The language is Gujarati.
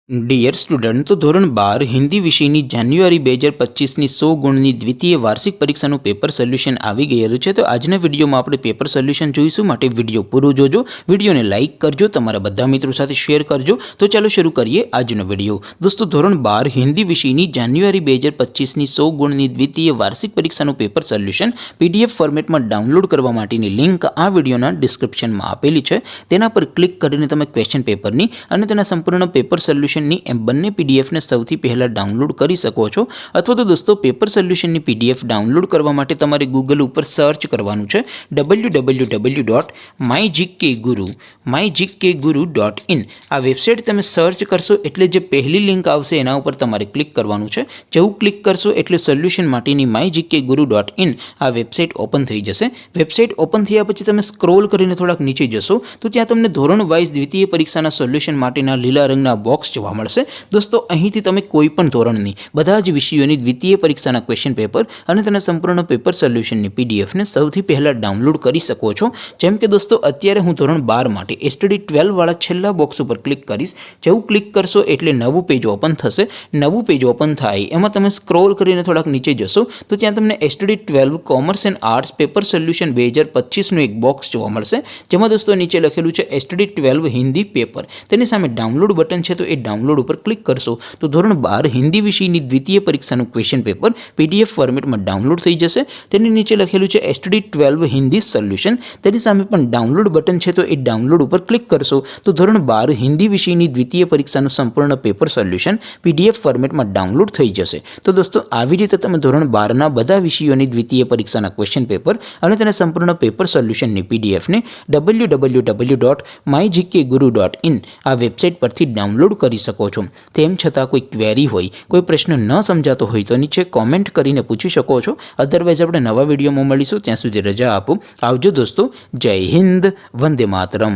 ડિયર સ્ટુડન્ટ, તો ધોરણ 12 હિન્દી વિષયની જાન્યુઆરી 2025ની 100 ગુણની દ્વિતીય વાર્ષિક પરીક્ષાનું પેપર સોલ્યુશન આવી ગયેલું છે। તો આજના વિડીયોમાં આપણે પેપર સોલ્યુશન જોઈશું, માટે વિડીયો પૂરો જોજો, વિડીયોને લાઇક કરજો, તમારા બધા મિત્રો સાથે શેર કરજો। તો ચાલો શરૂ કરીએ આજનો વિડીયો। દોસ્તો, ધોરણ 12 હિન્દી વિષયની જાન્યુઆરી 2025ની 100 ગુણની દ્વિતીય વાર્ષિક પરીક્ષાનું પેપર સોલ્યુશન પીડીએફ ફોર્મેટમાં ડાઉનલોડ કરવા માટેની લિંક આ વિડીયોના ડિસ્ક્રિપ્શનમાં આપેલી છે। તેના પર ક્લિક કરીને તમે ક્વેશ્ચન પેપરની અને તેના સંપૂર્ણ પેપર સોલ્યુશન એમ બંને પીડીએફને સૌથી પહેલાં ડાઉનલોડ કરી શકો છો। અથવા તો દોસ્તો, પેપર સોલ્યુશનની પીડીએફ ડાઉનલોડ કરવા માટે તમારે ગૂગલ ઉપર સર્ચ કરવાનું છે www.mygkguru.in। આ વેબસાઇટ તમે સર્ચ કરશો એટલે જે પહેલી લિંક આવશે એના ઉપર તમારે ક્લિક કરવાનું છે। જેવું ક્લિક કરશો એટલે સોલ્યુશન માટેની mygkguru.in આ વેબસાઇટ ઓપન થઈ જશે। વેબસાઇટ ઓપન થયા પછી તમે સ્ક્રોલ કરીને થોડાક નીચે જશો તો ત્યાં તમને ધોરણ વાઇઝ દ્વિતીય પરીક્ષાના સોલ્યુશન માટેના લીલા રંગના બોક્સ જોવા મળશે। દોસ્તો, અહીંથી તમે કોઈ પણ ધોરણની બધા જ વિષયોની દ્વિતીય પરીક્ષાના ક્વેશ્ચન પેપર અને તેના સંપૂર્ણ પેપર સોલ્યુશનની પીડીએફને સૌથી પહેલાં ડાઉનલોડ કરી શકો છો। જેમ કે દોસ્તો, અત્યારે હું ધોરણ 12 માટે એસટીડી 12 વાળા છેલ્લા બોક્સ ઉપર ક્લિક કરીશ। જેવું ક્લિક કરશો એટલે નવું પેજ ઓપન થશે। નવું પેજ ઓપન થાય એમાં તમે સ્ક્રોલ કરીને થોડાક નીચે જશો તો ત્યાં તમને STD 12 commerce and arts paper solution 2025નું એક બોક્સ જોવા મળશે, જેમાં દોસ્તો નીચે લખેલું છે એસટીડી 12 હિન્દી પેપર। તેની સામે ડાઉનલોડ બટન છે, તો એ ડાઉનલોડ ઉપર ક્લિક કરશો તો ધોરણ 12 હિન્દી વિષયની દ્વિતીય પરીક્ષાનું ક્વેશ્ચન પેપર પીડીએફ ફોર્મેટમાં ડાઉનલોડ થઈ જશે। તેની નીચે લખેલું છે એસટીડી 12 હિન્દી સોલ્યુશન, તેની સામે પણ ડાઉનલોડ બટન છે, તો એ ડાઉનલોડ ઉપર ક્લિક કરશો તો ધોરણ 12 હિન્દી વિષયની દ્વિતીય પરીક્ષાનું સંપૂર્ણ પેપર સોલ્યુશન પીડીએફ ફોર્મેટમાં ડાઉનલોડ થઈ જશે। તો દોસ્તો, આવી રીતે તમે ધોરણ 12ના બધા વિષયોની દ્વિતીય પરીક્ષાના ક્વેશ્ચન પેપર અને તેના સંપૂર્ણ પેપર સોલ્યુશનની પીડીએફને www.mygkguru.in આ વેબસાઇટ પરથી ડાઉનલોડ કરી શકો છો। તેમ છતાં કોઈ ક્વેરી હોય, કોઈ પ્રશ્ન ન સમજાતો હોય તો નીચે કોમેન્ટ કરીને પૂછી શકો છો। અધરવાઇઝ આપણે નવા વિડીયોમાં મળીશું, ત્યાં સુધી રજા આપો। આવજો દોસ્તો, જય હિન્દ, વંદે માતરમ।